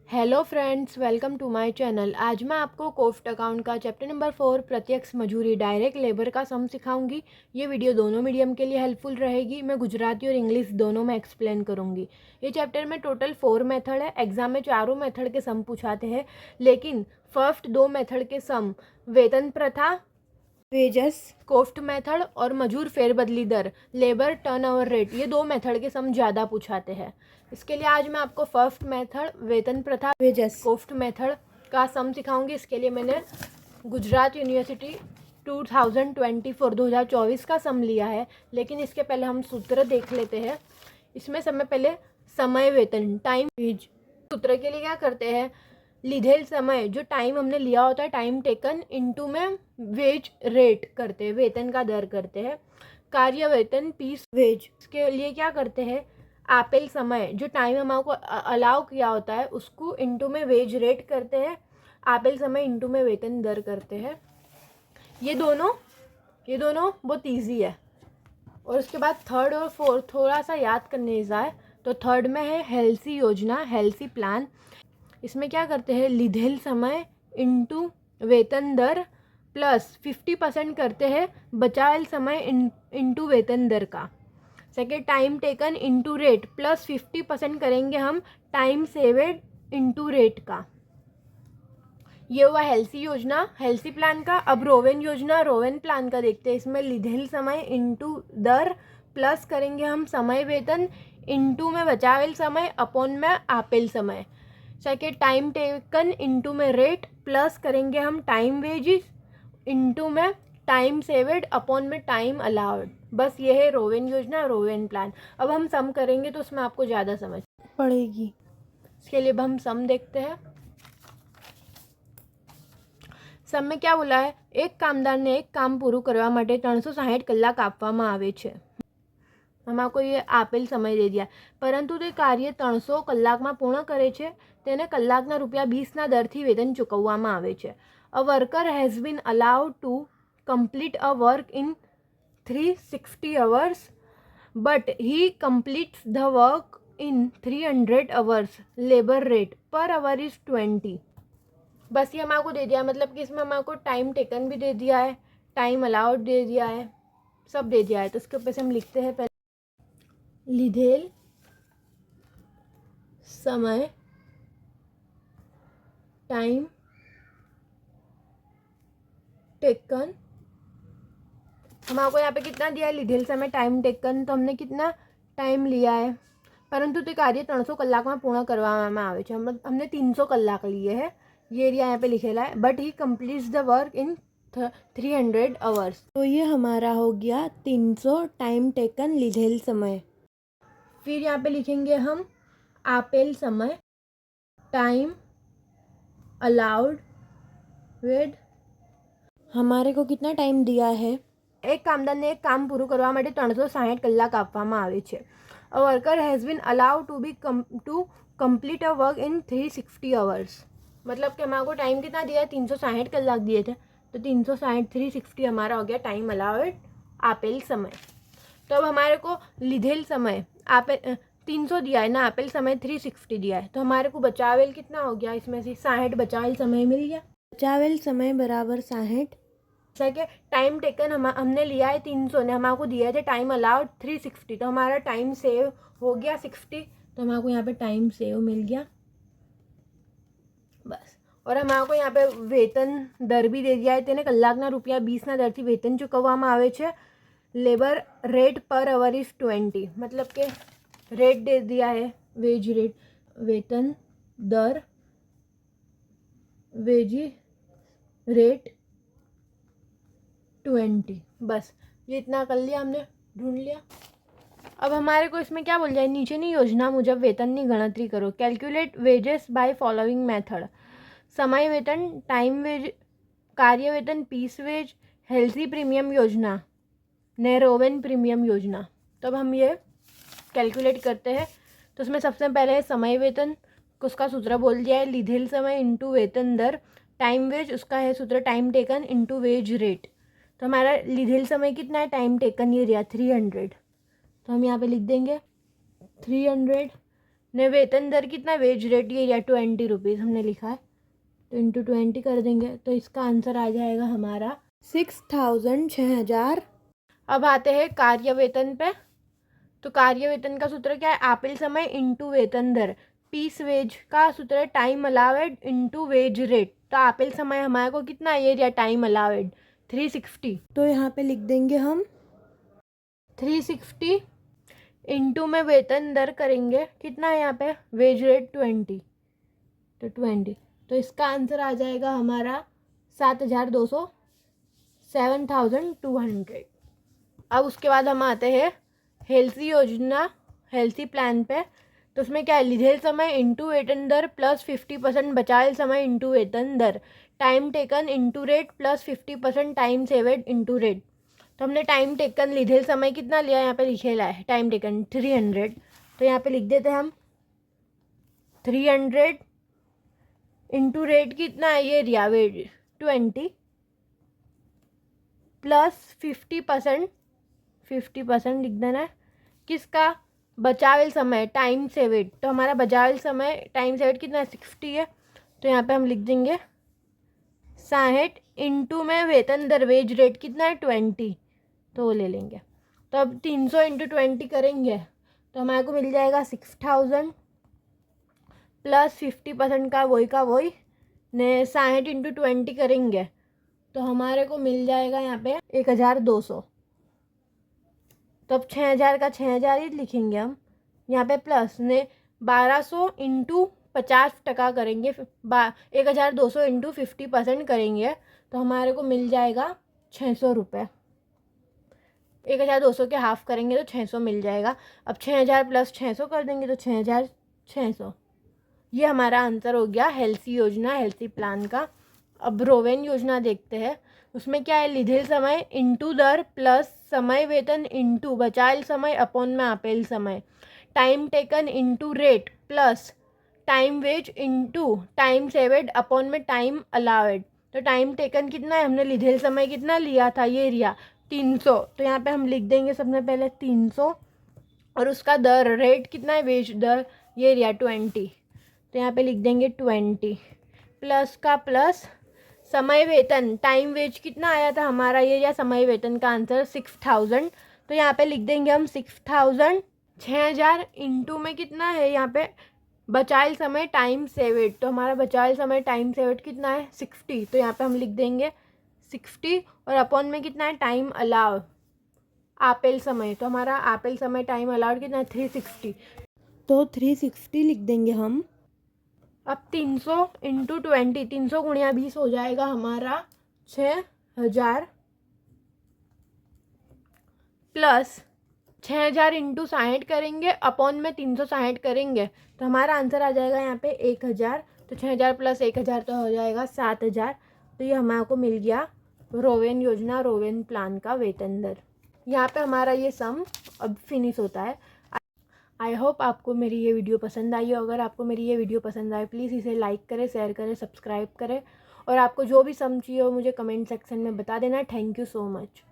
Hello friends, welcome to my channel. आज मैं आपको कोफ्ट अकाउंट का चैप्टर नंबर 4 प्रत्यक्ष मजूरी डायरेक्ट लेबर का सम सिखाऊंगी। ये वीडियो दोनों मीडियम के लिए हेल्पफुल रहेगी। मैं गुजराती और इंग्लिश दोनों में एक्सप्लेन करूंगी। ये चैप्टर में टोटल 4 मेथड है। एग्जाम में चारों मेथड के सम पूछाते हैं, लेकिन फर्स्ट 2 मेथड के सम वेतन प्रथा, वेजस, कोफ्ट मेथड और मजूर फेरबदली दर, लेबर टर्नओवर रेट, ये 2 मेथड के सम ज़्यादा पूछाते हैं। इसके लिए आज मैं आपको फर्स्ट मेथड वेतन प्रथा, वेजस, कोफ्ट मेथड का सम सिखाऊंगी। इसके लिए मैंने गुजरात यूनिवर्सिटी 2024 का सम लिया है, लेकिन इसके पहले हम सूत्र देख लेते हैं। इसमें समय पहले समय वेतन, टाइम वेज, सूत्र के लिए क्या करते हैं, लिधेल समय जो टाइम हमने लिया होता है, टाइम टेकन, इनटू में वेज रेट करते हैं, वेतन का दर करते हैं। कार्य वेतन पीस वेज, इसके लिए क्या करते हैं, आपेल समय जो टाइम हमको अलाउ किया होता है उसको इनटू में वेज रेट करते हैं, आपेल समय इनटू में वेतन दर करते हैं। ये दोनों बहुत ईजी है। और उसके बाद थर्ड और फोर्थ थोड़ा सा याद करने जाए तो थर्ड में है हेल्सी योजना, हेल्सी प्लान। इसमें क्या करते हैं, लिधेल समय इनटू वेतन दर प्लस 50% करते हैं बचावेल समय इनटू वेतन दर का। Second, time taken into rate plus 50% करेंगे हम टाइम सेवेड इनटू रेट का। ये हुआ हेल्सी योजना, हेल्सी प्लान का। अब रोवेन योजना, रोवेन प्लान का देखते हैं। इसमें लिधेल समय इनटू दर प्लस करेंगे हम समय वेतन, इनटू में बचावेल समय अपॉन में आपेल समय। सेकेंड, टाइम टेकन इनटू में रेट प्लस करेंगे हम टाइम वेजिस, इनटू में टाइम सेवेड अपॉन में टाइम अलाउड। बस ये है रोवेन योजना, रोवेन प्लान। अब हम सम करेंगे तो उसमें आपको ज़्यादा समझ पड़ेगी। इसके लिए अब हम सम देखते हैं। સમ में क्या बोला है, एक कामदारને एक काम પૂરું કરવા માટે 360 કલાક આપવામાં આવે છે। हमको ये આપેલ સમય દે दिया, પરંતુ તે કાર્ય 300 કલાકમાં પૂર્ણ કરે છે, તેને કલાકના ₹20ના દરથી વેતન ચૂકવવામાં આવે છે। A worker has been allowed to complete a work in 360 hours, but he completes the work in 300 hours. Labor rate per hour is 20। बस ये हमारे को दे दिया, मतलब कि इसमें हमारे को टाइम टेकन भी दे दिया है, टाइम अलाउड दे दिया है, सब दे दिया है। तो इसके ऊपर से हम लिखते हैं पहले लिधेल समय टाइम टेकन, हमारे को यहाँ पे कितना दिया है, लिधेल समय टाइम टेकन, तो हमने कितना टाइम लिया है, परंतु તે કાર્ય 300 કલાકમાં પૂર્ણ કરવામાં આવે છે। हमने 300 કલાક लिए हैं, ये एरिया यहाँ पे लिखेला है। But he completes the work in 300 hours. तो ये हमारा हो गया 300 टाइम टेकन लिधेल समय। फिर यहाँ पे लिखेंगे हम आपेल समय, टाइम अलाउड वेड। हमारे को कितना टाइम दिया है, एक कामदारને એક કામ પૂરું કરવા માટે 360 કલાક આપવામાં આવે છે। A worker has been allowed to complete a work in 360 hours। मतलब कि हमारे को टाइम कितना दिया है, 360 कलाक दिए थे, तो 360 360 हमारा हो गया टाइम अलाउड आपेल समय। तो अब हमारे को लिधेल समय आपेल 300 दिया है ना, आपेल समय 360 दिया है, तो हमारे को बचावेल कितना हो गया, इसमें से 60 बचावेल समय मिल गया। बचावेल समय बराबर 60। जैसा कि टाइम टेकन हमने लिया है 300 ने, हमारे को दिया थे टाइम अलाउड 360, तो हमारा टाइम सेव हो गया 60, तो हमारे को यहाँ पे टाइम सेव मिल गया बस। और हमारे को यहाँ पे वेतन दर भी दे दिया है, તેને કલાકના ₹20ના દરથી વેતન ચૂકવવામાં આવે છે। લેબર રેટ પર અવર ઇઝ 20, मतलब કે रेट दे दिया है, वेज रेट, वेतन दर वेजी रेट 20। बस ये इतना कर लिया, हमने ढूंढ लिया। अब हमारे को इसमें क्या बोल जाए, नीचेની યોજના મુજબ વેતનની ગણતરી કરો। Calculate wages by following method. समय वेतन, टाइम वेज, कार्य वेतन, पीस वेज, हेल्थी प्रीमियम योजना, नेरोवेन प्रीमियम योजना। तो अब हम ये कैलकुलेट करते हैं। तो उसमें सबसे पहले है समय वेतन, उसका सूत्र बोल दिया है, लिधेल समय इनटू वेतन दर। टाइम वेज, उसका है सूत्र time taken into wage rate. तो हमारा लिधेल समय कितना है, टाइम टेकन ये रहा 300, तो हम यहाँ पे लिख देंगे 300। ने वेतन दर कितना, वेज रेट ये या 20 रुपीज़ हमने लिखा है, तो इंटू 20 कर देंगे तो इसका आंसर आ जाएगा हमारा 6000, 6000। अब आते हैं कार्य वेतन पे। तो कार्य वेतन का सूत्र क्या है, आपेल समय इंटू वेतन दर। पीस वेज का सूत्र है time allowed into wage rate. तो आपेल समय हमारे को कितना ये या टाइम अलाउड 360, तो यहाँ पे लिख देंगे हम 360 इंटू में वेतन दर करेंगे कितना है यहाँ पे, वेज रेट 20, तो 20, तो इसका आंसर आ जाएगा हमारा 7200, 7200। अब उसके बाद हम आते हैं हेल्थी योजना, हेल्थी प्लान पे। तो उसमें क्या है, लिधेल समय इंटू वेतन दर प्लस 50% बचाएल समय इंटू वेतन दर, time taken into rate plus 50% time saved into rate. तो हमने टाइम टेकन लिधेल समय कितना लिया, यहाँ पे लिखेला है टाइम टेकन 300, तो यहाँ पे लिख देते हैं हम 300 इंटू रेट कितना है ये रिया वेट 20 प्लस 50%, 50% लिख देना है किसका, बचावेल समय टाइम सेवेड। तो हमारा बचावेल समय टाइम सेवेड कितना है 60 है, तो यहाँ पे हम लिख देंगे 60 इंटू में वेतन दर वेज रेट कितना है 20, तो वो ले लेंगे। तो अब 300 इंटू 20 करेंगे तो हमारे को मिल जाएगा 6000 प्लस 50% का वही ने 60 इंटू 20 करेंगे तो हमारे को मिल जाएगा यहाँ पे 1200। तो अब 6000 का 6000 ही लिखेंगे हम यहाँ पे, प्लस ने 1200 इंटू 50% करेंगे, 1200 इंटू 50% करेंगे तो हमारे को मिल जाएगा 600 रुपये। 1200 के हाफ करेंगे तो 600 मिल जाएगा। अब 6000 प्लस 600 कर देंगे तो 6600। ये हमारा आंसर हो गया हेल्थी योजना, हेल्थी प्लान का। अब रोवेन योजना देखते हैं। उसमें क्या है, लिधेल समय इंटू दर प्लस समय वेतन इंटू बचाएल समय अपॉन में आपेल समय, time taken into rate plus time wage into time saved upon में टाइम अलाउड। तो टाइम टेकन कितना है, हमने लिधेल समय कितना लिया था, ये रिया 300, तो यहाँ पे हम लिख देंगे सबसे पहले 300 और उसका दर रेट कितना है, वेज दर ये रिया 20, तो यहाँ पे लिख देंगे 20 प्लस का प्लस समय वेतन टाइम वेज कितना आया था हमारा ये या समय वेतन का आंसर 6000, तो यहाँ पे लिख देंगे हम 6000, 6000 इंटू में कितना है यहाँ पे बचाएल समय टाइम सेवेड। तो हमारा बचाएल समय टाइम सेवेड कितना है 60, तो यहाँ पे हम लिख देंगे 60 और अपॉन में कितना है टाइम अलाउ आपेल समय। तो हमारा आपेल समय टाइम अलाउड कितना है 360, तो 360 लिख देंगे हम। अब 300 इंटू 20, 300 गुणिया 20 हो जाएगा हमारा 6000 प्लस 6000 इंटू 60 करेंगे अपॉन में 360 करेंगे तो हमारा आंसर आ जाएगा यहाँ पे 1000। तो 6000 प्लस 1000 तो हो जाएगा 7000। तो ये हमारे को मिल गया रोवेन योजना, रोवेन प्लान का वेतन दर। यहाँ पे हमारा ये सम अब फिनिश होता है। आई होप आपको मेरी ये वीडियो पसंद आई हो। अगर आपको मेरी ये वीडियो पसंद आए प्लीज़ इसे लाइक करें, शेयर करें, सब्सक्राइब करें और आपको जो भी सम चाहिए हो मुझे कमेंट सेक्शन में बता देना। Thank you so much.